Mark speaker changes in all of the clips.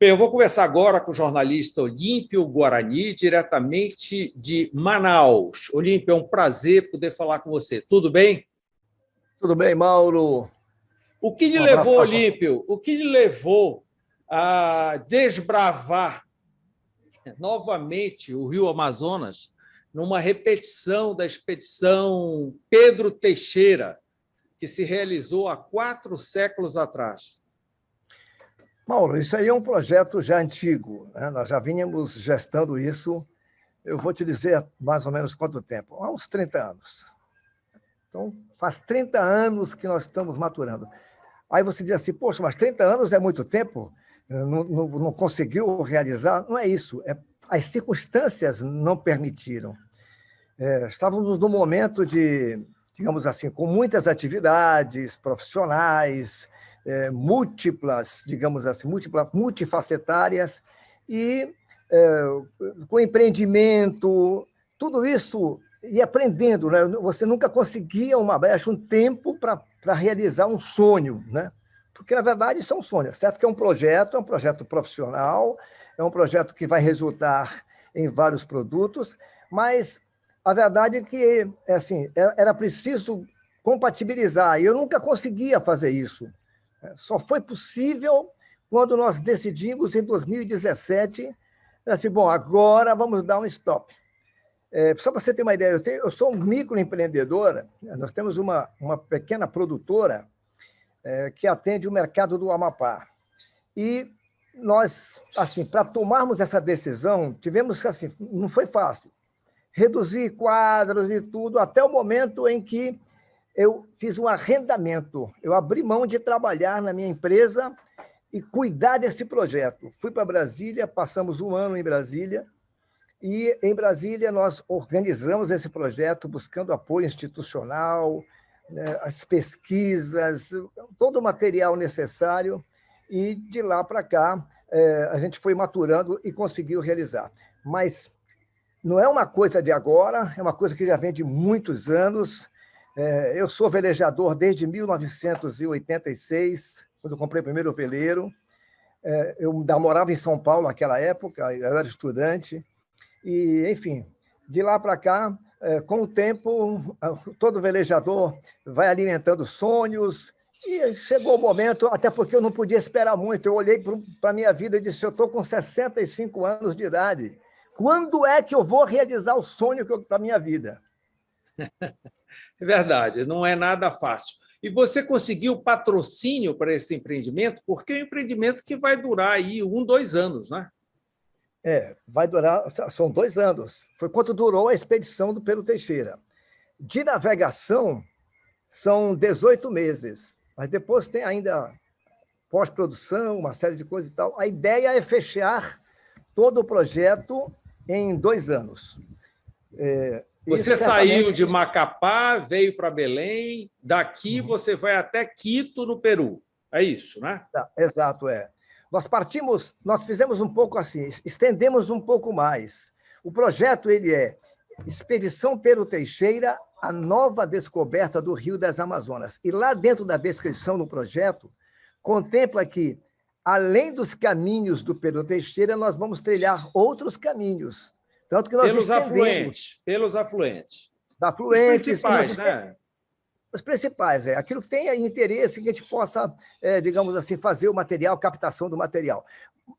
Speaker 1: Bem, eu vou conversar agora com o jornalista Olímpio Guarani, diretamente de Manaus. Olímpio, é um prazer poder falar com você. Tudo bem?
Speaker 2: Tudo bem, Mauro?
Speaker 1: O que lhe
Speaker 2: Um abraço
Speaker 1: levou,
Speaker 2: para você.
Speaker 1: Olímpio, o que lhe levou a desbravar novamente o Rio Amazonas numa repetição da expedição Pedro Teixeira, que se realizou há 4 séculos atrás?
Speaker 2: Mauro, isso aí é um projeto já antigo, né? Nós já vínhamos gestando isso, eu vou te dizer mais ou menos quanto tempo, há uns 30 anos. Então, faz 30 anos que nós estamos maturando. Aí você diz assim, poxa, mas 30 anos é muito tempo? Não conseguiu realizar? Não é isso, as circunstâncias não permitiram. Estávamos num momento de, digamos assim, com muitas atividades profissionais, múltiplas, digamos assim, multifacetárias, e com empreendimento, tudo isso, e aprendendo, né? Você nunca conseguia uma brecha, um tempo para realizar um sonho, né? Porque, na verdade, isso é um sonho. Certo que é um projeto profissional, é um projeto que vai resultar em vários produtos, mas a verdade é que assim, era preciso compatibilizar, e eu nunca conseguia fazer isso. Só foi possível quando nós decidimos, em 2017, assim, bom, agora vamos dar um stop. Só para você ter uma ideia, eu sou um microempreendedor, nós temos uma pequena produtora que atende o mercado do Amapá. E nós, assim, para tomarmos essa decisão, tivemos, assim, não foi fácil, reduzir quadros e tudo, até o momento em que eu fiz um arrendamento. Eu abri mão de trabalhar na minha empresa e cuidar desse projeto. Fui para Brasília, passamos um ano em Brasília, e em Brasília nós organizamos esse projeto buscando apoio institucional, né, as pesquisas, todo o material necessário, e de lá para cá a gente foi maturando e conseguiu realizar. Mas não é uma coisa de agora, é uma coisa que já vem de muitos anos. Eu sou velejador desde 1986, quando eu comprei o primeiro veleiro. Eu morava em São Paulo naquela época, eu era estudante. E, enfim, de lá para cá, com o tempo, todo velejador vai alimentando sonhos, e chegou o momento, até porque eu não podia esperar muito, eu olhei para a minha vida e disse, eu estou com 65 anos de idade, quando é que eu vou realizar o sonho da minha vida?
Speaker 1: É verdade, não é nada fácil. E você conseguiu patrocínio para esse empreendimento, porque é um empreendimento que vai durar aí 1, 2 anos, né?
Speaker 2: Vai durar, são 2 anos. Foi quanto durou a expedição do Pedro Teixeira. De navegação, são 18 meses, mas depois tem ainda pós-produção, uma série de coisas e tal. A ideia é fechar todo o projeto em 2 anos. E
Speaker 1: Você saiu de
Speaker 2: certamente.
Speaker 1: Macapá, veio para Belém, daqui você vai até Quito, no Peru. É isso, né?
Speaker 2: Tá, exato, é. Nós fizemos um pouco assim, estendemos um pouco mais. O projeto ele é Expedição Pedro Teixeira, a nova descoberta do Rio das Amazonas. E lá dentro da descrição do projeto, contempla que, além dos caminhos do Pedro Teixeira, nós vamos trilhar outros caminhos. Tanto que nós estendemos.
Speaker 1: Pelos afluentes. Os
Speaker 2: Afluentes, e nós
Speaker 1: principais,
Speaker 2: estendemos.
Speaker 1: né?
Speaker 2: Os principais, aquilo que tem interesse que a gente possa, digamos assim, fazer o material, captação do material.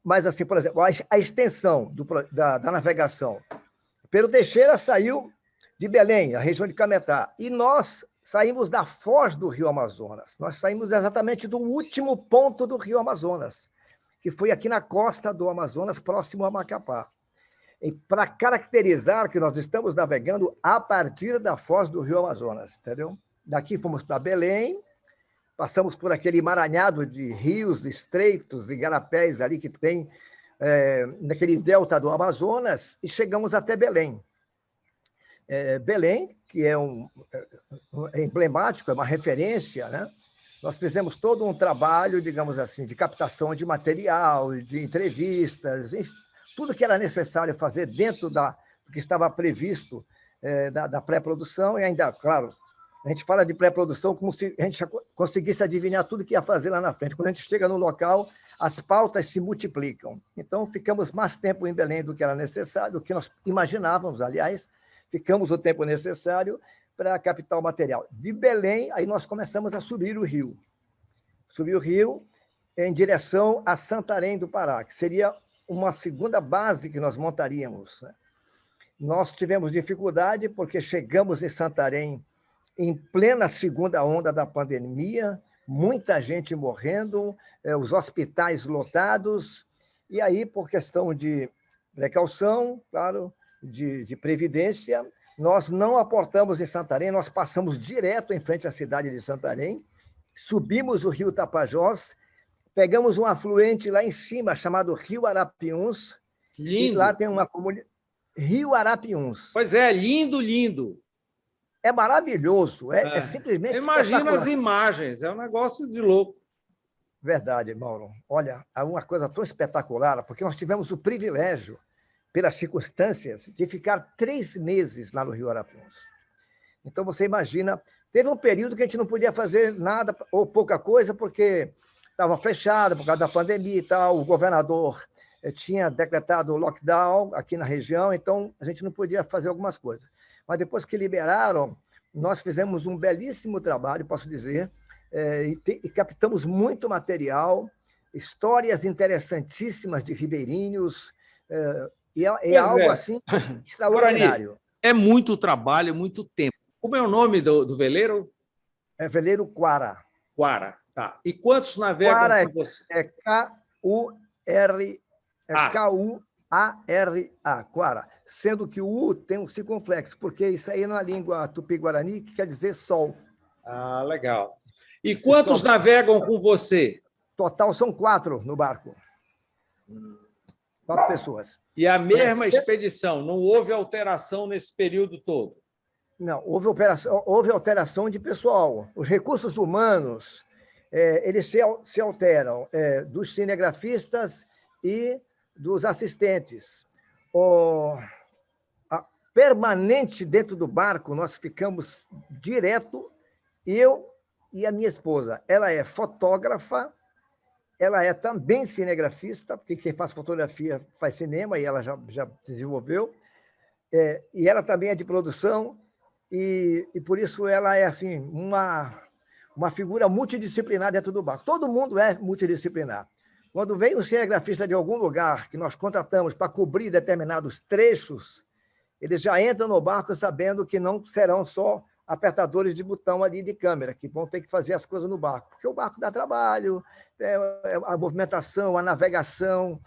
Speaker 2: Mas, assim, por exemplo, a extensão da navegação. Pedro Teixeira saiu de Belém, a região de Cametá, e nós saímos da foz do Rio Amazonas. Nós saímos exatamente do último ponto do Rio Amazonas, que foi aqui na costa do Amazonas, próximo a Macapá. E para caracterizar que nós estamos navegando a partir da foz do Rio Amazonas, entendeu? Daqui fomos para Belém, passamos por aquele emaranhado de rios, estreitos e igarapés ali que tem naquele delta do Amazonas, e chegamos até Belém. Belém, que é emblemático, é uma referência, né? Nós fizemos todo um trabalho, digamos assim, de captação de material, de entrevistas, enfim, tudo que era necessário fazer dentro do que estava previsto da pré-produção, e ainda, claro, A gente fala de pré-produção como se a gente já conseguisse adivinhar tudo que ia fazer lá na frente. Quando a gente chega no local, as pautas se multiplicam. Então, ficamos mais tempo em Belém do que era necessário, do que nós imaginávamos, aliás, ficamos o tempo necessário para captar o material. De Belém, aí nós começamos a subir o rio. Subir o rio em direção a Santarém do Pará, que seria uma segunda base que nós montaríamos. Nós tivemos dificuldade porque chegamos em Santarém em plena segunda onda da pandemia, muita gente morrendo, os hospitais lotados, e aí, por questão de precaução, claro, de previdência, nós não aportamos em Santarém, nós passamos direto em frente à cidade de Santarém, subimos o rio Tapajós, pegamos um afluente lá em cima, chamado Rio Arapiuns,
Speaker 1: Lindo.
Speaker 2: e lá tem uma comunidade... Rio Arapiuns.
Speaker 1: Pois é, lindo, lindo.
Speaker 2: É maravilhoso, é simplesmente
Speaker 1: Imagina as imagens, é um negócio de louco.
Speaker 2: Verdade, Mauro. Olha, é uma coisa tão espetacular, porque nós tivemos o privilégio, pelas circunstâncias, de ficar 3 meses lá no Rio Arapiuns. Então, você imagina, teve um período que a gente não podia fazer nada ou pouca coisa, porque estava fechado por causa da pandemia e tal, o governador tinha decretado lockdown aqui na região, então a gente não podia fazer algumas coisas. Mas depois que liberaram, nós fizemos um belíssimo trabalho, posso dizer, e captamos muito material, histórias interessantíssimas de ribeirinhos, e é algo assim extraordinário.
Speaker 1: É muito trabalho, muito tempo. Como é o nome do veleiro?
Speaker 2: É veleiro Quara.
Speaker 1: Quara, tá. E quantos navegam
Speaker 2: Quara
Speaker 1: com você?
Speaker 2: É K-U-A-R-A, Quara, sendo que o U tem um circunflexo, porque isso aí é na língua tupi-guarani, que quer dizer sol.
Speaker 1: Ah, legal. E quantos navegam com você?
Speaker 2: Total são 4 no barco. 4 pessoas.
Speaker 1: E a mesma expedição, não houve alteração nesse período todo?
Speaker 2: Não, houve alteração de pessoal. Os recursos humanos, eles se alteram dos cinegrafistas e dos assistentes. Permanente dentro do barco, nós ficamos direto, eu e a minha esposa. Ela é fotógrafa, ela é também cinegrafista, porque quem faz fotografia faz cinema, e ela já desenvolveu, e ela também é de produção, e por isso ela é assim, uma figura multidisciplinar dentro do barco. Todo mundo é multidisciplinar. Quando vem um cinegrafista de algum lugar que nós contratamos para cobrir determinados trechos, eles já entram no barco sabendo que não serão só apertadores de botão ali de câmera, que vão ter que fazer as coisas no barco, porque o barco dá trabalho, a movimentação, a navegação,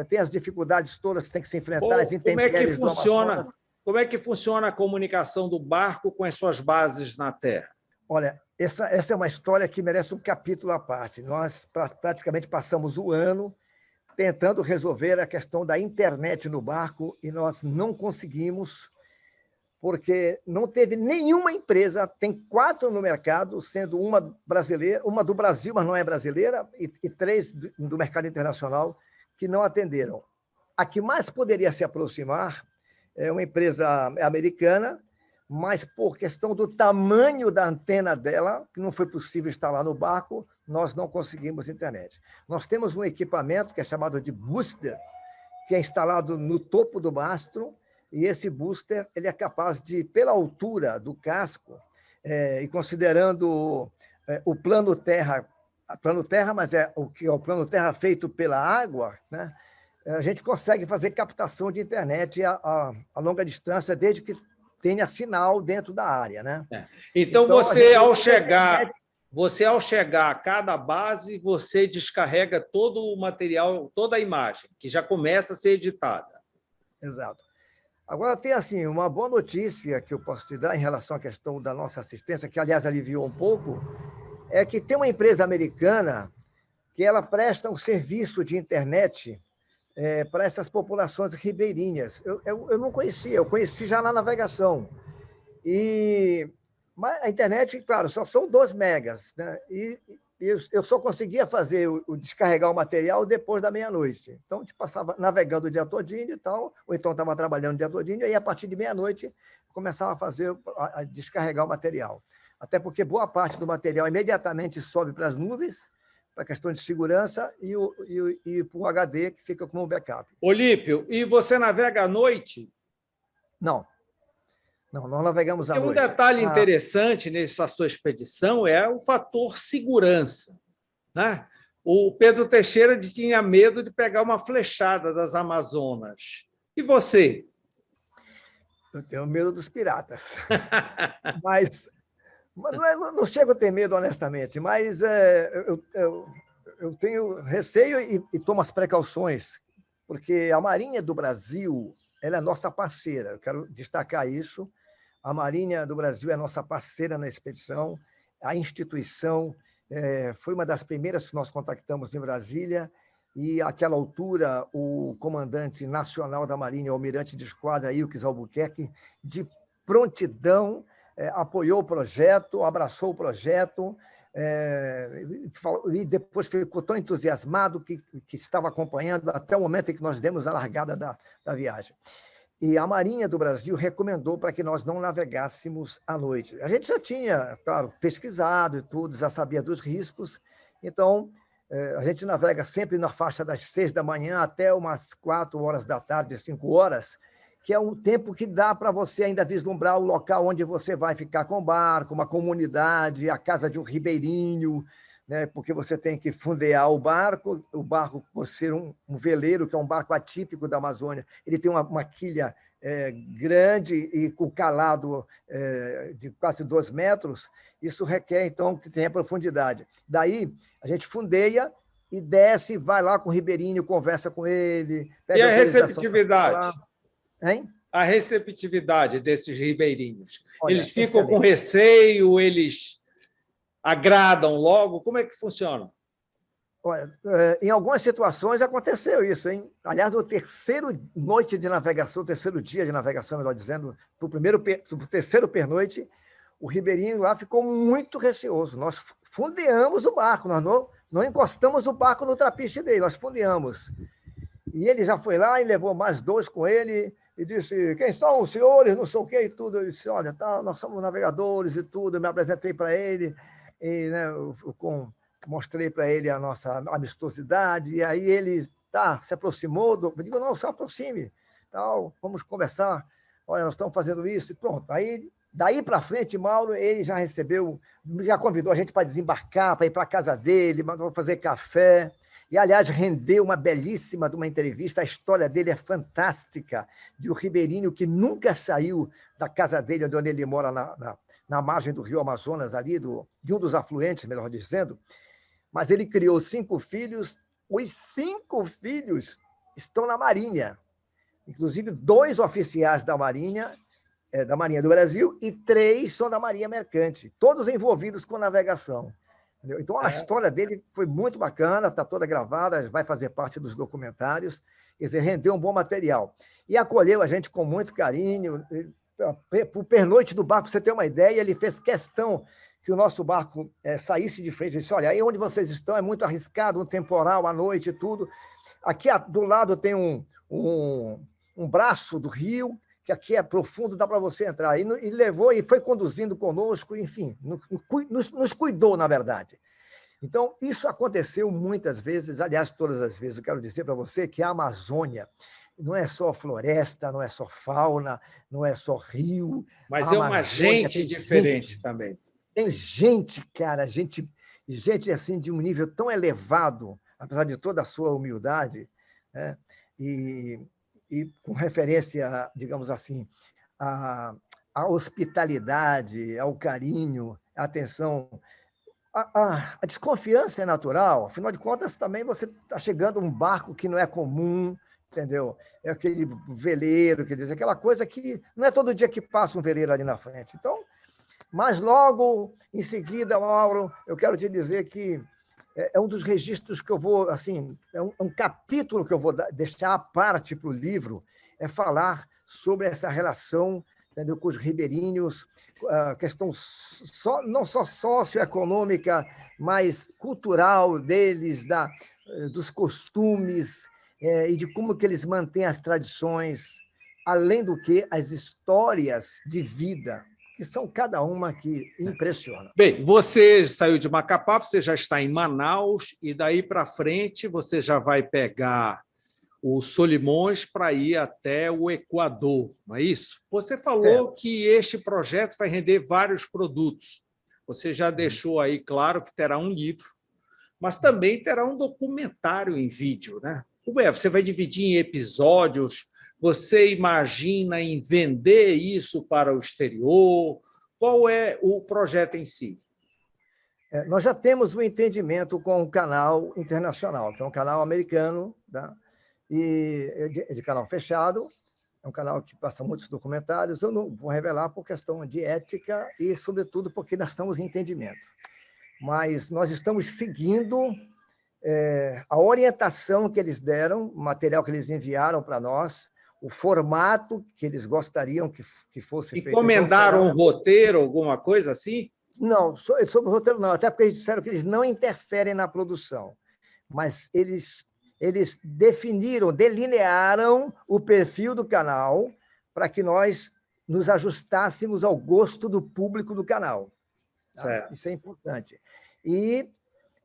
Speaker 2: tem as dificuldades todas que tem que se enfrentar, as intempéries do Amazonas.
Speaker 1: Como é que funciona a comunicação do barco com as suas bases na terra?
Speaker 2: Olha, essa é uma história que merece um capítulo à parte. Nós praticamente passamos o ano tentando resolver a questão da internet no barco e nós não conseguimos, porque não teve nenhuma empresa, tem 4 no mercado, sendo uma brasileira, uma do Brasil, mas não é brasileira, e 3 do mercado internacional, que não atenderam. A que mais poderia se aproximar é uma empresa americana, mas por questão do tamanho da antena dela, que não foi possível instalar no barco, nós não conseguimos internet. Nós temos um equipamento que é chamado de booster, que é instalado no topo do mastro, e esse booster ele é capaz de, pela altura do casco, e considerando o plano terra, mas é o plano terra feito pela água, né? A gente consegue fazer captação de internet a longa distância, desde que tenha sinal dentro da área, né?
Speaker 1: Então você, ao chegar a cada base, você descarrega todo o material, toda a imagem, que já começa a ser editada.
Speaker 2: Exato. Agora, tem assim, uma boa notícia que eu posso te dar em relação à questão da nossa assistência, que, aliás, aliviou um pouco, é que tem uma empresa americana que ela presta um serviço de internet para essas populações ribeirinhas. Eu não conhecia, eu conheci já na navegação. Mas a internet, claro, só são 2 megas, né? E eu só conseguia fazer descarregar o material depois da meia-noite. Então, a gente passava navegando o dia todinho e tal, ou então estava trabalhando o dia todinho, e aí, a partir de meia-noite, começava a descarregar o material. até porque boa parte do material imediatamente sobe para as nuvens, para a questão de segurança, e para o HD, que fica como backup.
Speaker 1: Olímpio, e você navega à noite?
Speaker 2: Não, não navegamos à
Speaker 1: Porque um
Speaker 2: noite.
Speaker 1: detalhe interessante nessa sua expedição é o fator segurança, né? O Pedro Teixeira tinha medo de pegar uma flechada das Amazonas. E você?
Speaker 2: Eu tenho medo dos piratas. Mas não chego a ter medo, honestamente, mas eu tenho receio e tomo as precauções, porque a Marinha do Brasil ela é nossa parceira. Eu quero destacar isso. A Marinha do Brasil é nossa parceira na expedição. A instituição foi uma das primeiras que nós contactamos em Brasília, e, àquela altura, o comandante nacional da Marinha, o almirante de esquadra, Ilques Albuquerque, de prontidão, apoiou o projeto, abraçou o projeto, e depois ficou tão entusiasmado que estava acompanhando até o momento em que nós demos a largada da viagem. E a Marinha do Brasil recomendou para que nós não navegássemos à noite. A gente já tinha, claro, pesquisado e tudo, já sabia dos riscos, então a gente navega sempre na faixa das 6 da manhã até umas 4 horas da tarde, 5 horas, que é um tempo que dá para você ainda vislumbrar o local onde você vai ficar com o barco, uma comunidade, a casa de um ribeirinho, né? Porque você tem que fundear o barco, por ser um veleiro, que é um barco atípico da Amazônia, ele tem uma quilha grande e com calado de quase 2 metros, isso requer, então, que tenha profundidade. Daí, a gente fundeia e desce, vai lá com o ribeirinho, conversa com ele,
Speaker 1: pede autorização. E a receptividade?
Speaker 2: Hein?
Speaker 1: A receptividade desses ribeirinhos.
Speaker 2: Olha,
Speaker 1: eles ficam com receio, eles agradam logo? Como é que funciona?
Speaker 2: Olha, em algumas situações aconteceu isso, hein? Aliás, no terceiro noite de navegação, terceiro dia de navegação, melhor dizendo, para o terceiro pernoite, o ribeirinho lá ficou muito receoso. Nós fundeamos o barco, nós não encostamos o barco no trapiche dele, nós fundeamos. E ele já foi lá e levou mais 2 com ele e disse: quem são os senhores, não sei o quê e tudo. Eu disse: olha, tá, nós somos navegadores e tudo. Eu me apresentei para ele, e, né, mostrei para ele a nossa amistosidade, e aí ele se aproximou. Eu digo: não, se aproxime, tal, vamos conversar. Olha, nós estamos fazendo isso, e pronto. Aí, daí para frente, Mauro, ele já já convidou a gente para desembarcar, para ir para a casa dele, para fazer café. E, aliás, rendeu uma belíssima de uma entrevista. A história dele é fantástica, de um ribeirinho que nunca saiu da casa dele, onde ele mora na margem do rio Amazonas, ali, de um dos afluentes, melhor dizendo. Mas ele criou 5 filhos. Os 5 filhos estão na Marinha. Inclusive, 2 oficiais da Marinha do Brasil, e 3 são da Marinha Mercante, todos envolvidos com navegação. Então, a história dele foi muito bacana, está toda gravada, vai fazer parte dos documentários, quer dizer, rendeu um bom material. E acolheu a gente com muito carinho. Para o pernoite do barco, para você ter uma ideia, ele fez questão que o nosso barco saísse de frente. Ele disse: olha, aí onde vocês estão é muito arriscado, um temporal à noite e tudo. Aqui do lado tem um braço do rio, que aqui é profundo, dá para você entrar. E levou e foi conduzindo conosco, enfim, nos cuidou, na verdade. Então, isso aconteceu muitas vezes, aliás, todas as vezes. Eu quero dizer para você que a Amazônia não é só floresta, não é só fauna, não é só rio.
Speaker 1: Mas é uma gente diferente também.
Speaker 2: Tem gente, cara, gente assim, de um nível tão elevado, apesar de toda a sua humildade, né? E com referência, digamos assim, à hospitalidade, ao carinho, à atenção. A desconfiança é natural, afinal de contas, também você está chegando a um barco que não é comum, entendeu? É aquele veleiro, quer dizer, aquela coisa que não é todo dia que passa um veleiro ali na frente. Então, mas logo em seguida, Mauro, eu quero te dizer que é um dos registros que eu vou, assim, é um capítulo que eu vou deixar à parte para o livro, é falar sobre essa relação, entendeu, com os ribeirinhos, a questão não só socioeconômica, mas cultural deles, dos costumes, e de como que eles mantêm as tradições, além do que as histórias de vida que são cada uma que impressiona.
Speaker 1: Bem, você saiu de Macapá, você já está em Manaus, e daí para frente você já vai pegar o Solimões para ir até o Equador, não é isso? Você falou que este projeto vai render vários produtos. Você já deixou aí claro que terá um livro, mas também terá um documentário em vídeo, né? Como é? Você vai dividir em episódios? Você imagina em vender isso para o exterior? Qual é o projeto em si?
Speaker 2: Nós já temos um entendimento com o canal internacional, que é um canal americano, tá? E é de canal fechado, é um canal que passa muitos documentários. Eu não vou revelar por questão de ética e, sobretudo, porque nós estamos em entendimento. Mas nós estamos seguindo a orientação que eles deram, o material que eles enviaram para nós, o formato que eles gostariam que fosse feito.
Speaker 1: Encomendaram um roteiro, alguma coisa assim?
Speaker 2: Não, sobre o roteiro não, até porque eles disseram que eles não interferem na produção, mas eles definiram, delinearam o perfil do canal para que nós nos ajustássemos ao gosto do público do canal. Tá? Isso é importante. E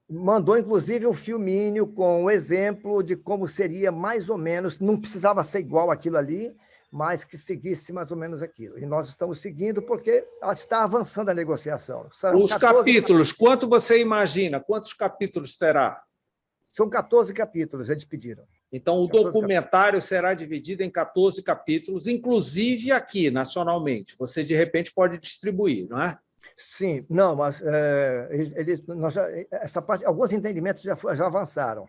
Speaker 2: mandou, inclusive, um filminho com o exemplo de como seria mais ou menos, não precisava ser igual aquilo ali, mas que seguisse mais ou menos aquilo. E nós estamos seguindo porque está avançando a negociação.
Speaker 1: Os capítulos, quanto você imagina? Quantos capítulos terá?
Speaker 2: São 14 capítulos, eles pediram.
Speaker 1: Então, o documentário será dividido em 14 capítulos, inclusive aqui, nacionalmente. Você, de repente, pode distribuir, não é?
Speaker 2: Sim, não, mas essa parte, alguns entendimentos já avançaram.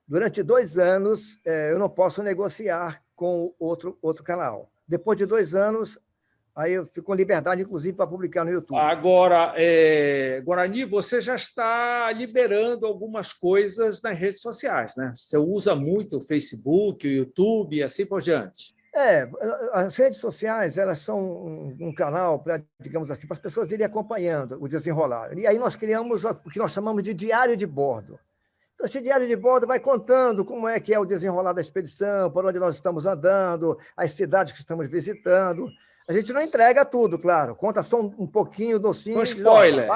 Speaker 2: Durante 2 anos, eu não posso negociar com outro canal. Depois de 2 anos, aí eu fico com liberdade, inclusive, para publicar no YouTube.
Speaker 1: Agora, Guarani, você já está liberando algumas coisas nas redes sociais, né? Você usa muito o Facebook, o YouTube e assim por diante.
Speaker 2: As redes sociais, elas são um canal para, digamos assim, para as pessoas irem acompanhando o desenrolar. E aí nós criamos o que nós chamamos de diário de bordo. Então, esse diário de bordo vai contando como é que é o desenrolar da expedição, por onde nós estamos andando, as cidades que estamos visitando. A gente não entrega tudo, claro, conta só um pouquinho docinho.
Speaker 1: Um spoiler.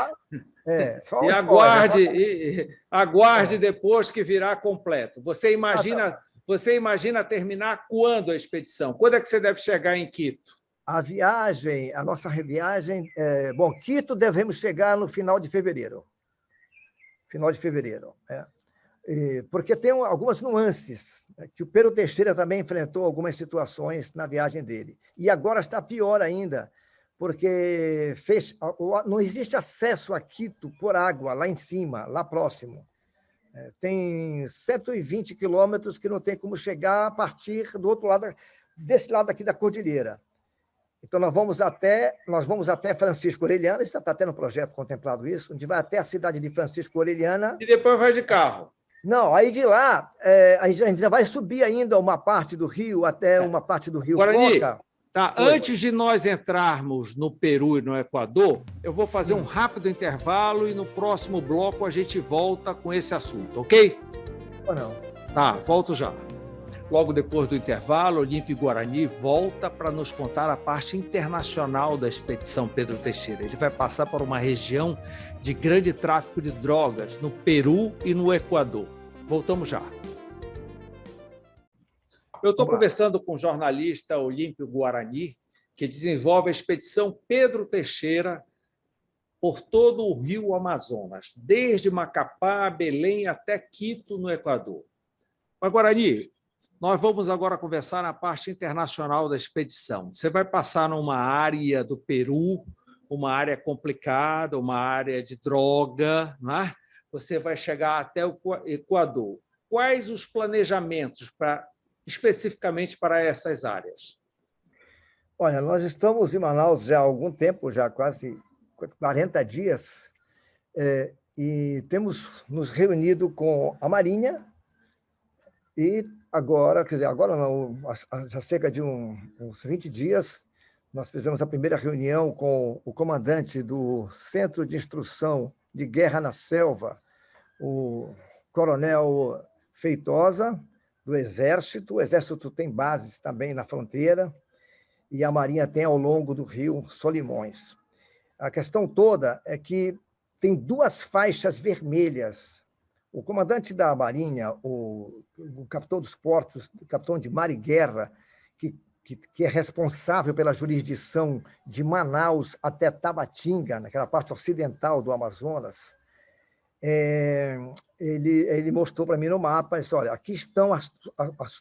Speaker 2: Só um
Speaker 1: e
Speaker 2: spoiler.
Speaker 1: aguarde depois que virá completo. Você imagina terminar quando a expedição? Quando é que você deve chegar em Quito?
Speaker 2: A nossa viagem... Quito devemos chegar no final de fevereiro. Porque tem algumas nuances, que o Pedro Teixeira também enfrentou algumas situações na viagem dele. E agora está pior ainda, porque não existe acesso a Quito por água, lá em cima, lá próximo. Tem 120 quilômetros que não tem como chegar a partir do outro lado, desse lado aqui da cordilheira. Então, nós vamos até Francisco Orellana, já está tendo um projeto contemplado isso, a gente vai até a cidade de Francisco Orellana.
Speaker 1: E depois vai de carro.
Speaker 2: Não, aí de lá, a gente já vai subir ainda uma parte do rio, até uma parte do rio
Speaker 1: Guarani,
Speaker 2: Coca.
Speaker 1: Tá, antes de nós entrarmos no Peru e no Equador, eu vou fazer um rápido intervalo e no próximo bloco a gente volta com esse assunto, ok?
Speaker 2: Ou não?
Speaker 1: Tá, volto já. Logo depois do intervalo, Olímpio Guarani volta para nos contar a parte internacional da expedição Pedro Teixeira. Ele vai passar por uma região de grande tráfico de drogas no Peru e no Equador. Voltamos já. Eu estou conversando com o jornalista Olímpio Guarani, que desenvolve a expedição Pedro Teixeira por todo o rio Amazonas, desde Macapá, Belém até Quito, no Equador. Mas, Guarani, nós vamos agora conversar na parte internacional da expedição. Você vai passar numa área do Peru, uma área complicada, uma área de droga, né? Você vai chegar até o Equador. Quais os planejamentos especificamente para essas áreas?
Speaker 2: Olha, nós estamos em Manaus já há algum tempo, já quase 40 dias, e temos nos reunido com a Marinha e agora, quer dizer, agora não, já cerca de uns 20 dias, nós fizemos a primeira reunião com o comandante do Centro de Instrução de Guerra na Selva, o coronel Feitosa, do Exército. O Exército tem bases também na fronteira, e a Marinha tem ao longo do rio Solimões. A questão toda é que tem 2 faixas vermelhas. O comandante da Marinha, o capitão dos portos, o capitão de mar e guerra, que é responsável pela jurisdição de Manaus até Tabatinga, naquela parte ocidental do Amazonas, ele mostrou para mim no mapa, disse, olha, aqui estão as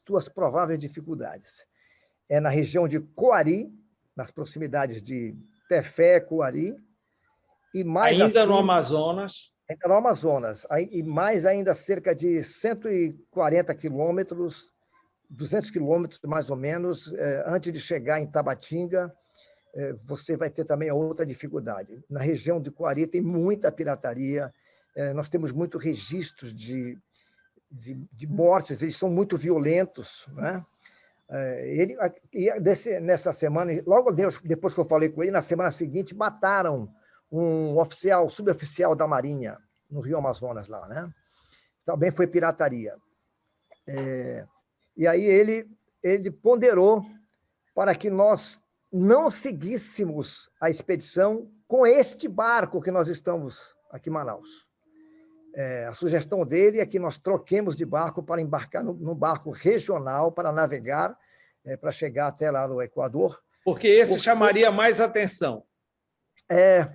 Speaker 2: tuas prováveis dificuldades. É na região de Coari, nas proximidades de Tefé, Coari, e mais
Speaker 1: Ainda no
Speaker 2: acima,
Speaker 1: Amazonas.
Speaker 2: ainda no Amazonas, e mais ainda cerca de 140 quilômetros, 200 quilômetros mais ou menos, antes de chegar em Tabatinga, você vai ter também outra dificuldade. Na região de Coari tem muita pirataria, nós temos muitos registros de mortes, eles são muito violentos, né? Nessa semana, logo depois que eu falei com ele, na semana seguinte, mataram um suboficial da Marinha, no Rio Amazonas, lá, né? Também foi pirataria. E aí ele ponderou para que nós não seguíssemos a expedição com este barco que nós estamos aqui em Manaus. A sugestão dele é que nós troquemos de barco para embarcar num barco regional para navegar, para chegar até lá no Equador.
Speaker 1: Porque esse chamaria mais atenção.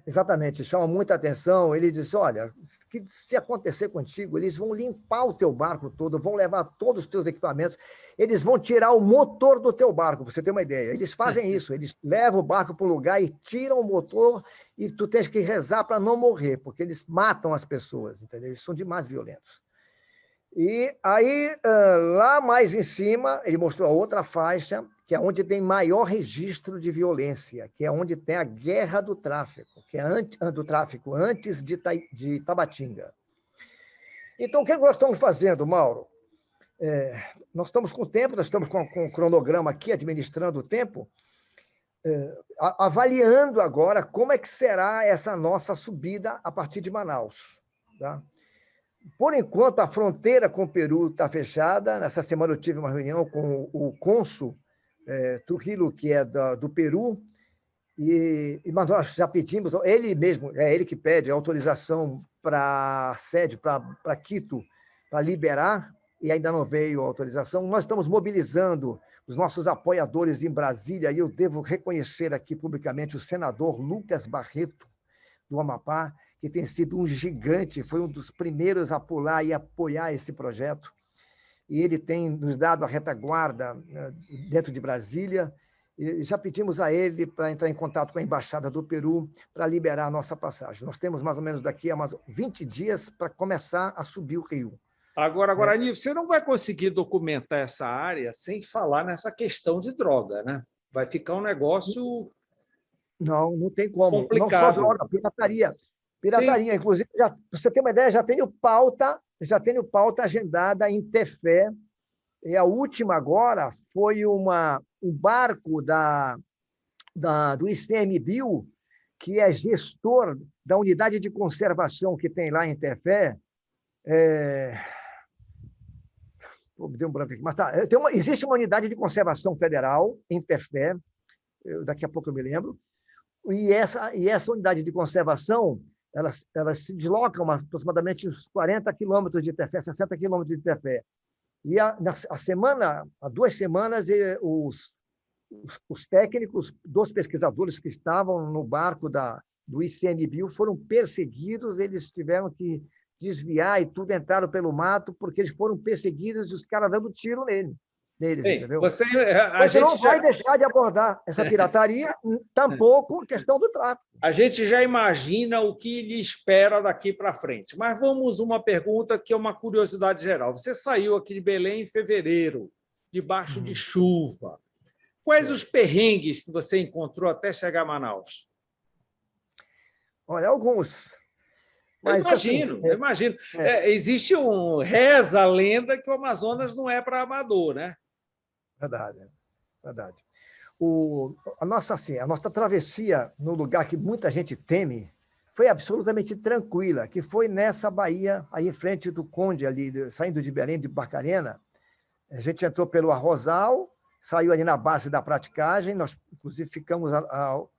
Speaker 2: Exatamente, chama muita atenção. Ele disse, olha, que se acontecer contigo, eles vão limpar o teu barco todo, vão levar todos os teus equipamentos, eles vão tirar o motor do teu barco, para você ter uma ideia. Eles fazem isso, eles levam o barco para o lugar e tiram o motor e tu tens que rezar para não morrer, porque eles matam as pessoas, entendeu? Eles são demais violentos. E aí, lá mais em cima, ele mostrou a outra faixa, que é onde tem maior registro de violência, que é onde tem a guerra do tráfico, que é do tráfico antes de Tabatinga. Então, o que nós estamos fazendo, Mauro? Nós estamos com o tempo, nós estamos com o cronograma aqui, administrando o tempo, avaliando agora como é que será essa nossa subida a partir de Manaus. Tá? Por enquanto, a fronteira com o Peru está fechada. Nessa semana eu tive uma reunião com o cônsul Trujillo, que é do Peru, mas nós já pedimos, ele mesmo, é ele que pede autorização para a sede, para Quito, para liberar, e ainda não veio a autorização. Nós estamos mobilizando os nossos apoiadores em Brasília, e eu devo reconhecer aqui publicamente o senador Lucas Barreto, do Amapá, que tem sido um gigante, foi um dos primeiros a pular e apoiar esse projeto. E ele tem nos dado a retaguarda dentro de Brasília. E já pedimos a ele para entrar em contato com a Embaixada do Peru para liberar a nossa passagem. Nós temos mais ou menos daqui a mais 20 dias para começar a subir o rio.
Speaker 1: Agora, Guarani, você não vai conseguir documentar essa área sem falar nessa questão de droga, né? Vai ficar um negócio...
Speaker 2: Não tem como.
Speaker 1: Complicado.
Speaker 2: Não só droga, pirataria. Pirataria, sim. Inclusive, para você ter uma ideia, já tenho pauta agendada em Tefé, e a última agora foi um barco do ICMBio, que é gestor da unidade de conservação que tem lá em Tefé. Me deu um branco aqui, mas tá. Existe uma unidade de conservação federal em Tefé, daqui a pouco eu me lembro, e essa unidade de conservação, elas se deslocam aproximadamente uns 40 quilômetros de Tefé, 60 quilômetros de Tefé. E há 2 semanas, os técnicos, 2 pesquisadores que estavam no barco do ICMBio foram perseguidos, eles tiveram que desviar e tudo, entraram pelo mato, porque eles foram perseguidos e os caras dando tiro neles. Ei, entendeu?
Speaker 1: Você
Speaker 2: não vai deixar de abordar essa pirataria, tampouco questão do tráfico.
Speaker 1: A gente já imagina o que lhe espera daqui para frente. Mas vamos uma pergunta que é uma curiosidade geral. Você saiu aqui de Belém em fevereiro, debaixo de chuva. Quais os perrengues que você encontrou até chegar a Manaus?
Speaker 2: Olha, alguns.
Speaker 1: Mas, eu imagino. Existe reza a lenda que o Amazonas não é para amador, né?
Speaker 2: Verdade. A nossa travessia no lugar que muita gente teme foi absolutamente tranquila, que foi nessa baía, aí em frente do Conde, ali, saindo de Belém, de Barcarena. A gente entrou pelo Arrozal, saiu ali na base da praticagem, nós, inclusive, ficamos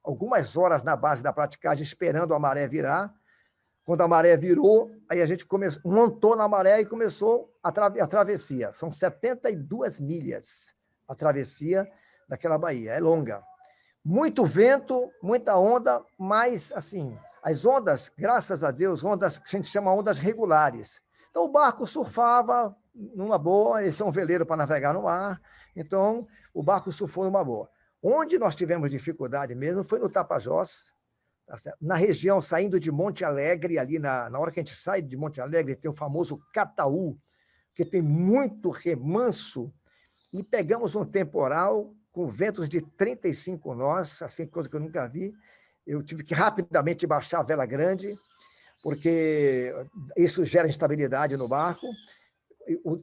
Speaker 2: algumas horas na base da praticagem esperando a maré virar. Quando a maré virou, aí a gente montou na maré e começou a travessia. São 72 milhas a travessia daquela baía, é longa. Muito vento, muita onda, mas, assim, as ondas, graças a Deus, ondas que a gente chama ondas regulares. Então, o barco surfava numa boa, esse é um veleiro para navegar no mar, então, o barco surfou numa boa. Onde nós tivemos dificuldade mesmo foi no Tapajós, tá certo? Na região, saindo de Monte Alegre, ali na hora que a gente sai de Monte Alegre, tem o famoso Cataú, que tem muito remanso, e pegamos um temporal com ventos de 35 nós, assim, coisa que eu nunca vi. Eu tive que rapidamente baixar a vela grande, porque isso gera instabilidade no barco.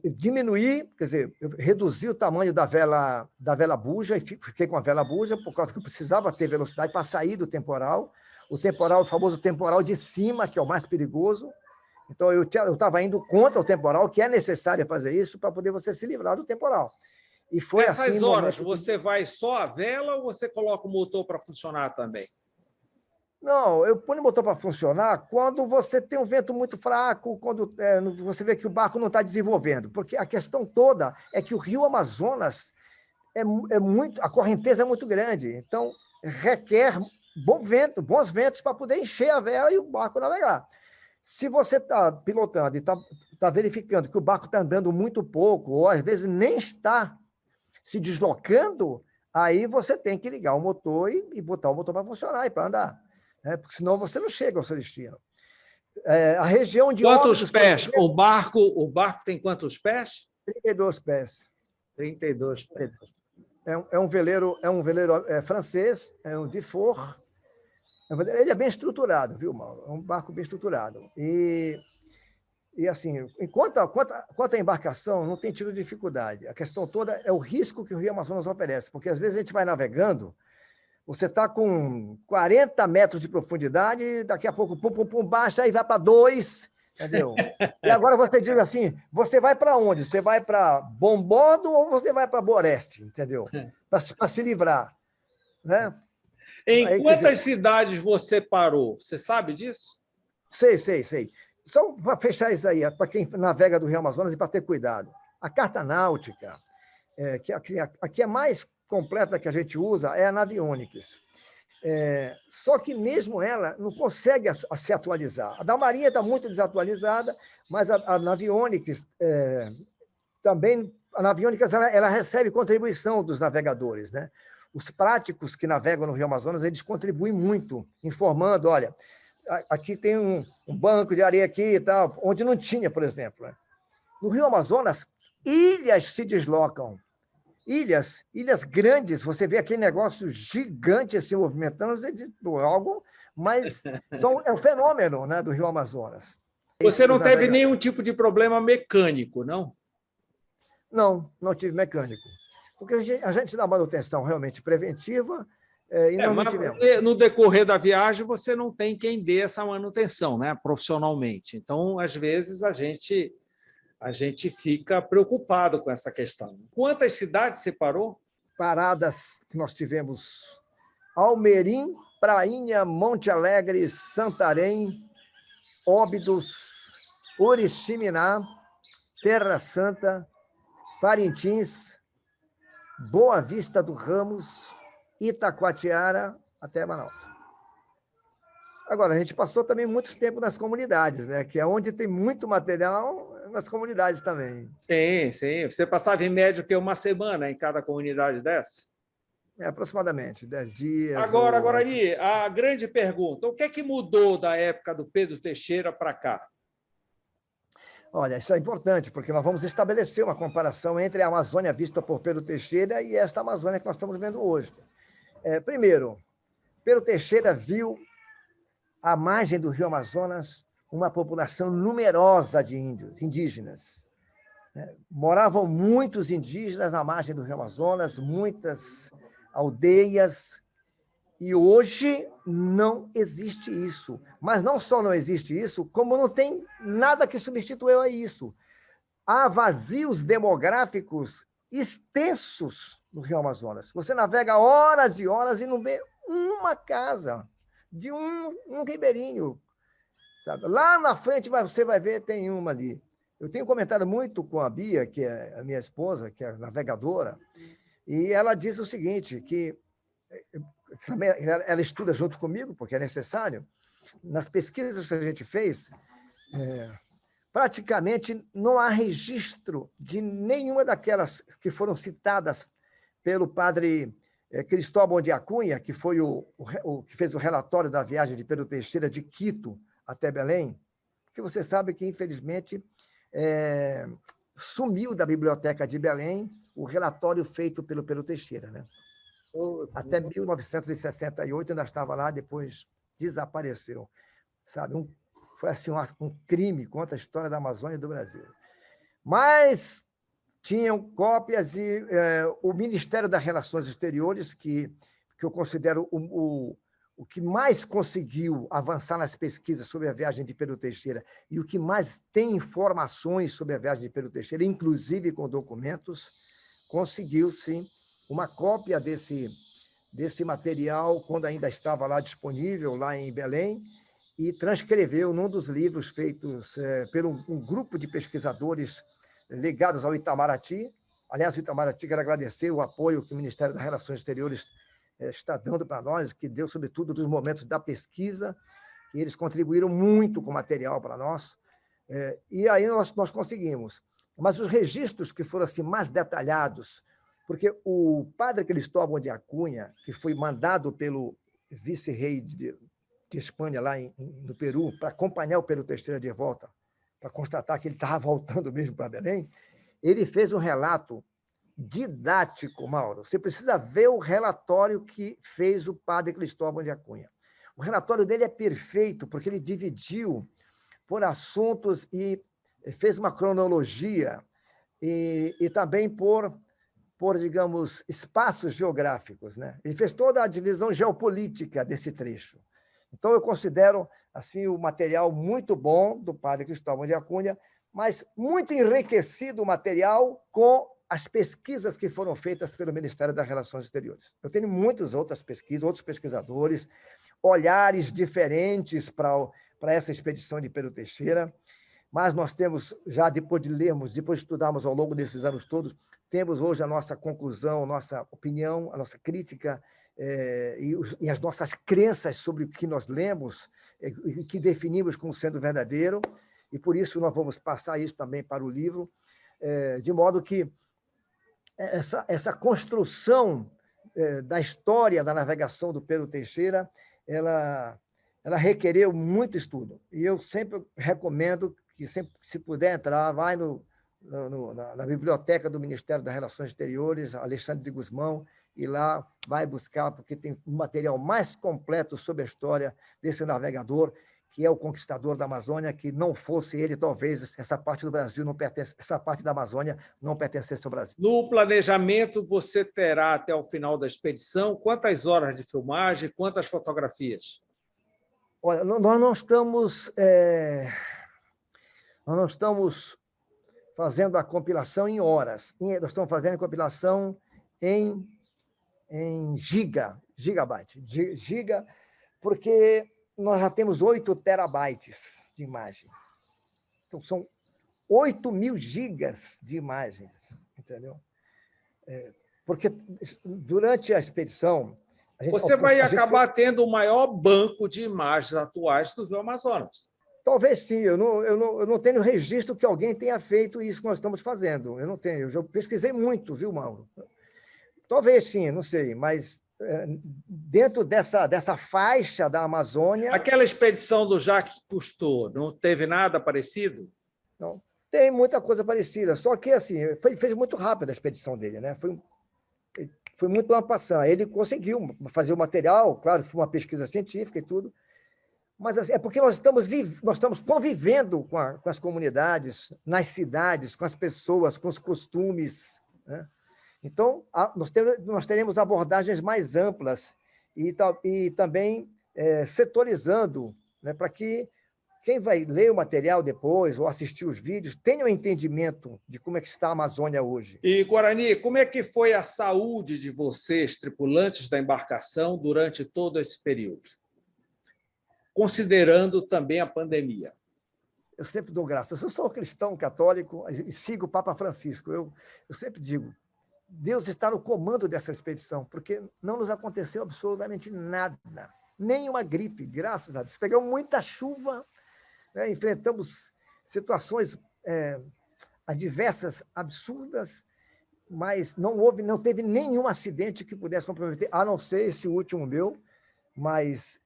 Speaker 2: Diminuir, quer dizer, eu reduzi o tamanho da vela buja, e fiquei com a vela buja, por causa que eu precisava ter velocidade para sair do temporal. O temporal, o famoso temporal de cima, que é o mais perigoso. Então, eu estava indo contra o temporal, que é necessário fazer isso para poder você se livrar do temporal. E foi
Speaker 1: Nessas
Speaker 2: assim,
Speaker 1: horas, você vai só a vela ou você coloca o motor para funcionar também?
Speaker 2: Não, eu ponho o motor para funcionar quando você tem um vento muito fraco, quando você vê que o barco não está desenvolvendo. Porque a questão toda é que o rio Amazonas a correnteza é muito grande. Então, requer bons ventos para poder encher a vela e o barco navegar. Se você está pilotando e está verificando que o barco está andando muito pouco, ou às vezes nem está se deslocando, aí você tem que ligar o motor e botar o motor para funcionar e para andar. Porque senão você não chega ao seu destino. A região de
Speaker 1: Quantos
Speaker 2: Óbidos,
Speaker 1: pés? O barco tem quantos pés?
Speaker 2: 32 pés.
Speaker 1: 32 pés.
Speaker 2: É um veleiro francês, é um Dufour. Ele é bem estruturado, viu, Mauro? É um barco bem estruturado. E assim, quanto à embarcação, não tem tido dificuldade. A questão toda é o risco que o Rio Amazonas oferece, porque às vezes a gente vai navegando, você está com 40 metros de profundidade, daqui a pouco, baixa e vai para 2, entendeu? E agora você diz assim, você vai para onde? Você vai para Bombordo ou você vai para Boreste, entendeu? Para se livrar, né?
Speaker 1: Em quantas cidades você parou? Você sabe disso?
Speaker 2: Sei. Só para fechar isso aí, para quem navega do Rio Amazonas e para ter cuidado. A carta náutica, que aqui é mais completa que a gente usa, é a Navionics. Só que mesmo ela não consegue se atualizar. A da Marinha está muito desatualizada, mas a Navionics também... A Navionics ela recebe contribuição dos navegadores, né? Os práticos que navegam no Rio Amazonas, eles contribuem muito, informando, olha, aqui tem um banco de areia aqui e tal, onde não tinha, por exemplo. No Rio Amazonas, ilhas se deslocam. Ilhas grandes, você vê aquele negócio gigante se movimentando, algo, mas é um fenômeno, né, do Rio Amazonas.
Speaker 1: Você não teve nenhum tipo de problema mecânico, não?
Speaker 2: Não tive mecânico. Porque a gente dá manutenção realmente preventiva e nós não tivemos.
Speaker 1: No decorrer da viagem, você não tem quem dê essa manutenção, né, profissionalmente. Então, às vezes, a gente fica preocupado com essa questão. Quantas cidades você parou?
Speaker 2: Paradas que nós tivemos: Almerim, Prainha, Monte Alegre, Santarém, Óbidos, Oriximiná, Terra Santa, Parintins, Boa Vista do Ramos, Itacoatiara, até Manaus. Agora, a gente passou também muito tempo nas comunidades, né? Que é onde tem muito material, nas comunidades também.
Speaker 1: Sim. Você passava em média uma semana em cada comunidade dessa?
Speaker 2: Aproximadamente 10 dias.
Speaker 1: Agora, Guarani, a grande pergunta: o que é que mudou da época do Pedro Teixeira para cá?
Speaker 2: Olha, isso é importante, porque nós vamos estabelecer uma comparação entre a Amazônia vista por Pedro Teixeira e esta Amazônia que nós estamos vendo hoje. Primeiro, Pedro Teixeira viu à margem do Rio Amazonas uma população numerosa de indígenas. Moravam muitos indígenas na margem do Rio Amazonas, muitas aldeias, e hoje não existe isso. Mas não só não existe isso, como não tem nada que substitua isso. Há vazios demográficos extensos no Rio Amazonas. Você navega horas e horas e não vê uma casa de um ribeirinho. Sabe? Lá na frente você vai ver, tem uma ali. Eu tenho comentado muito com a Bia, que é a minha esposa, que é navegadora, e ela diz o seguinte, que também ela estuda junto comigo, porque é necessário. Nas pesquisas que a gente fez, praticamente não há registro de nenhuma daquelas que foram citadas pelo padre Cristóvão de Acunha, que foi o que fez o relatório da viagem de Pedro Teixeira de Quito até Belém, porque você sabe que, infelizmente, sumiu da biblioteca de Belém o relatório feito pelo Pedro Teixeira, né? Até 1968 ainda estava lá, depois desapareceu. Sabe? Foi assim, um crime contra a história da Amazônia e do Brasil. Mas tinham cópias e o Ministério das Relações Exteriores, que eu considero o que mais conseguiu avançar nas pesquisas sobre a viagem de Pedro Teixeira e o que mais tem informações sobre a viagem de Pedro Teixeira, inclusive com documentos, conseguiu, sim, uma cópia desse material, quando ainda estava lá disponível, lá em Belém, e transcreveu num dos livros feitos por um grupo de pesquisadores ligados ao Itamaraty. Aliás, o Itamaraty, quero agradecer o apoio que o Ministério das Relações Exteriores está dando para nós, que deu, sobretudo, dos momentos da pesquisa, e eles contribuíram muito com material para nós, e aí nós conseguimos. Mas os registros que foram assim, mais detalhados, porque o padre Cristóvão de Acunha, que foi mandado pelo vice-rei de Espanha, lá no Peru, para acompanhar o Pedro Teixeira de volta, para constatar que ele estava voltando mesmo para Belém, ele fez um relato didático, Mauro. Você precisa ver o relatório que fez o padre Cristóvão de Acunha. O relatório dele é perfeito, porque ele dividiu por assuntos e fez uma cronologia e também por, digamos, espaços geográficos, né? Ele fez toda a divisão geopolítica desse trecho. Então, eu considero assim o material muito bom do padre Cristóvão de Acunha, mas muito enriquecido o material com as pesquisas que foram feitas pelo Ministério das Relações Exteriores. Eu tenho muitas outras pesquisas, outros pesquisadores, olhares diferentes para essa expedição de Pedro Teixeira, mas nós temos, já depois de lermos, depois de estudarmos ao longo desses anos todos, temos hoje a nossa conclusão, nossa opinião, a nossa crítica e as nossas crenças sobre o que nós lemos, e que definimos como sendo verdadeiro, e por isso nós vamos passar isso também para o livro, de modo que essa construção da história da navegação do Pedro Teixeira, ela requereu muito estudo. E eu sempre recomendo que, sempre, se puder entrar, vai na biblioteca do Ministério das Relações Exteriores, Alexandre de Gusmão, e lá vai buscar, porque tem um material mais completo sobre a história desse navegador, que é o conquistador da Amazônia, que não fosse ele, talvez essa parte do Brasil não pertence, essa parte da Amazônia não pertencesse ao Brasil.
Speaker 1: No planejamento, você terá até o final da expedição quantas horas de filmagem, quantas fotografias?
Speaker 2: Olha, nós não estamos fazendo a compilação em horas, nós estamos fazendo a compilação em gigabyte, porque nós já temos 8 terabytes de imagem. Então, são 8.000 gigas de imagem, entendeu? Porque durante a expedição...
Speaker 1: Você vai acabar tendo o maior banco de imagens atuais do Rio Amazonas.
Speaker 2: Talvez sim, eu não tenho registro que alguém tenha feito isso que nós estamos fazendo. Eu não tenho, eu já pesquisei muito, viu, Mauro? Talvez sim, não sei, mas dentro dessa faixa da Amazônia...
Speaker 1: Aquela expedição do Jacques Cousteau, não teve nada parecido?
Speaker 2: Não, tem muita coisa parecida, só que assim, fez muito rápido a expedição dele, né? Foi muito en passant. Ele conseguiu fazer o material, claro que foi uma pesquisa científica e tudo, mas assim, é porque nós estamos convivendo com as comunidades, nas cidades, com as pessoas, com os costumes, né? Então, nós teremos abordagens mais amplas e também setorizando, né, para que quem vai ler o material depois ou assistir os vídeos tenha um entendimento de como é que está a Amazônia hoje.
Speaker 1: E, Guarani, como é que foi a saúde de vocês, tripulantes da embarcação, durante todo esse período? Considerando também a pandemia.
Speaker 2: Eu sempre dou graças. Eu sou cristão católico e sigo o Papa Francisco. Eu sempre digo, Deus está no comando dessa expedição, porque não nos aconteceu absolutamente nada, nenhuma gripe, graças a Deus. Pegamos muita chuva, né? Enfrentamos situações adversas, absurdas, mas não teve nenhum acidente que pudesse comprometer, a não ser esse último meu, mas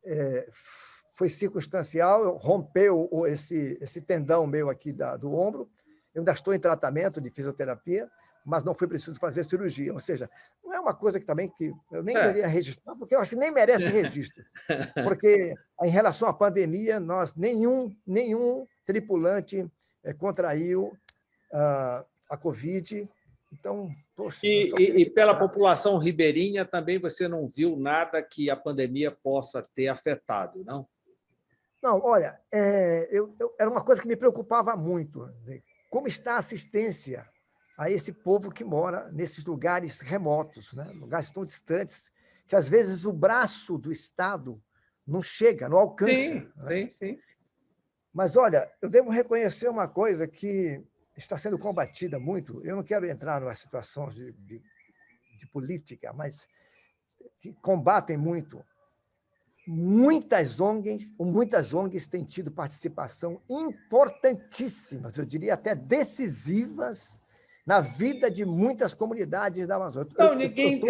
Speaker 2: foi circunstancial, rompeu esse tendão meu aqui do ombro. Eu ainda estou em tratamento de fisioterapia, mas não foi preciso fazer cirurgia. Ou seja, não é uma coisa que eu nem queria registrar, porque eu acho que nem merece registro. Porque, em relação à pandemia, nenhum tripulante contraiu a Covid. Então, poxa...
Speaker 1: E pela população ribeirinha também você não viu nada que a pandemia possa ter afetado, não?
Speaker 2: Não, olha, era uma coisa que me preocupava muito. Como está a assistência a esse povo que mora nesses lugares remotos, né? Lugares tão distantes, que às vezes o braço do Estado não chega, não alcança.
Speaker 1: Sim,
Speaker 2: né?
Speaker 1: sim.
Speaker 2: Mas, olha, eu devo reconhecer uma coisa que está sendo combatida muito. Eu não quero entrar numa situação de política, mas que combatem muito. Muitas ONGs têm tido participação importantíssimas, eu diria até decisivas, na vida de muitas comunidades da Amazônia.
Speaker 1: Não, ninguém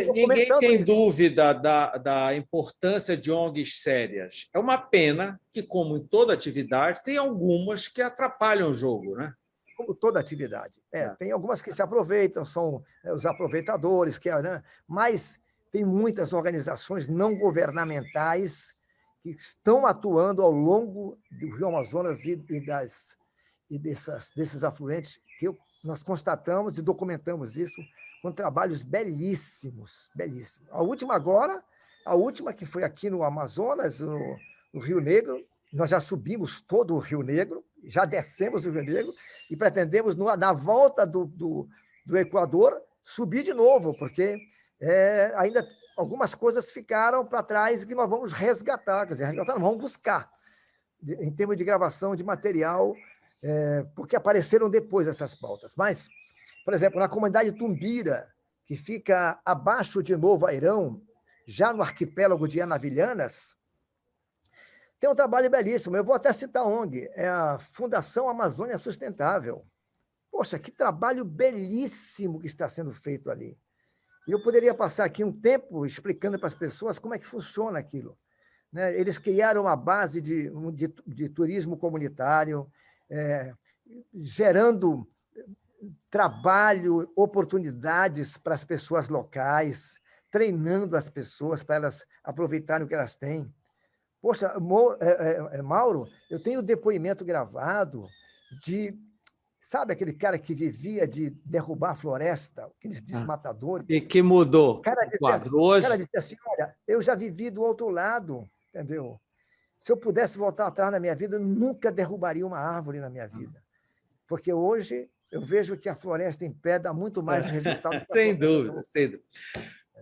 Speaker 1: tem dúvida da importância de ONGs sérias. É uma pena que, como em toda atividade, tem algumas que atrapalham o jogo, né?
Speaker 2: Como toda atividade. Tem algumas que se aproveitam, são os aproveitadores, né? Mas tem muitas organizações não governamentais que estão atuando ao longo do Rio Amazonas e desses afluentes, que nós constatamos e documentamos isso com trabalhos belíssimos, belíssimos. A última que foi aqui no Amazonas, no Rio Negro, nós já subimos todo o Rio Negro, já descemos o Rio Negro e pretendemos, na volta do Equador, subir de novo, porque ainda algumas coisas ficaram para trás que nós vamos resgatar, quer dizer, nós vamos buscar, em termos de gravação de material, porque apareceram depois essas pautas. Mas, por exemplo, na comunidade Tumbira, que fica abaixo de Novo Airão, já no arquipélago de Anavilhanas, tem um trabalho belíssimo. Eu vou até citar a ONG, é a Fundação Amazônia Sustentável. Poxa, que trabalho belíssimo que está sendo feito ali. E eu poderia passar aqui um tempo explicando para as pessoas como é que funciona aquilo. Né? Eles criaram uma base de turismo comunitário, gerando trabalho, oportunidades para as pessoas locais, treinando as pessoas para elas aproveitarem o que elas têm. Poxa, Mauro, eu tenho depoimento gravado sabe aquele cara que vivia de derrubar a floresta, aqueles desmatadores?
Speaker 1: E que mudou
Speaker 2: o quadro hoje. O cara disse assim, olha, eu já vivi do outro lado, entendeu? Se eu pudesse voltar atrás na minha vida, eu nunca derrubaria uma árvore na minha vida. Porque hoje eu vejo que a floresta em pé dá muito mais resultado.
Speaker 1: Sem dúvida, sem dúvida.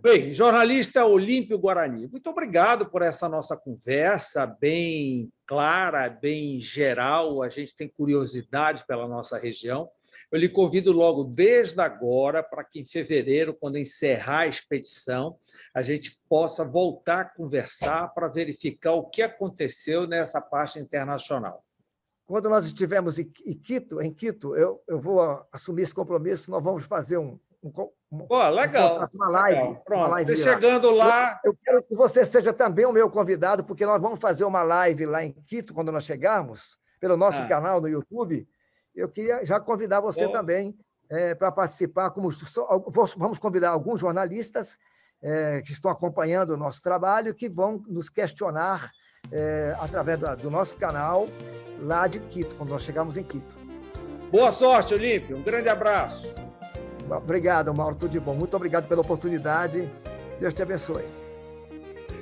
Speaker 1: Bem, jornalista Olímpio Guarani, muito obrigado por essa nossa conversa bem clara, bem geral. A gente tem curiosidade pela nossa região. Eu lhe convido logo desde agora para que em fevereiro, quando encerrar a expedição, a gente possa voltar a conversar para verificar o que aconteceu nessa parte internacional.
Speaker 2: Quando nós estivermos em Quito, eu vou assumir esse compromisso, nós vamos fazer
Speaker 1: legal.
Speaker 2: Uma live.
Speaker 1: Legal. Pronto,
Speaker 2: uma live
Speaker 1: você chegando lá...
Speaker 2: Eu quero que você seja também o meu convidado, porque nós vamos fazer uma live lá em Quito, quando nós chegarmos, pelo nosso canal no YouTube. Eu queria já convidar você também para participar. Vamos convidar alguns jornalistas que estão acompanhando o nosso trabalho, que vão nos questionar através do nosso canal lá de Quito, quando nós chegarmos em Quito.
Speaker 1: Boa sorte, Olímpio. Um grande abraço.
Speaker 2: Obrigado, Mauro. Tudo de bom. Muito obrigado pela oportunidade. Deus te abençoe.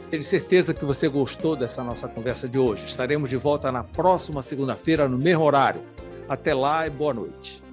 Speaker 1: Tenho certeza que você gostou dessa nossa conversa de hoje. Estaremos de volta na próxima segunda-feira, no mesmo horário. Até lá e boa noite.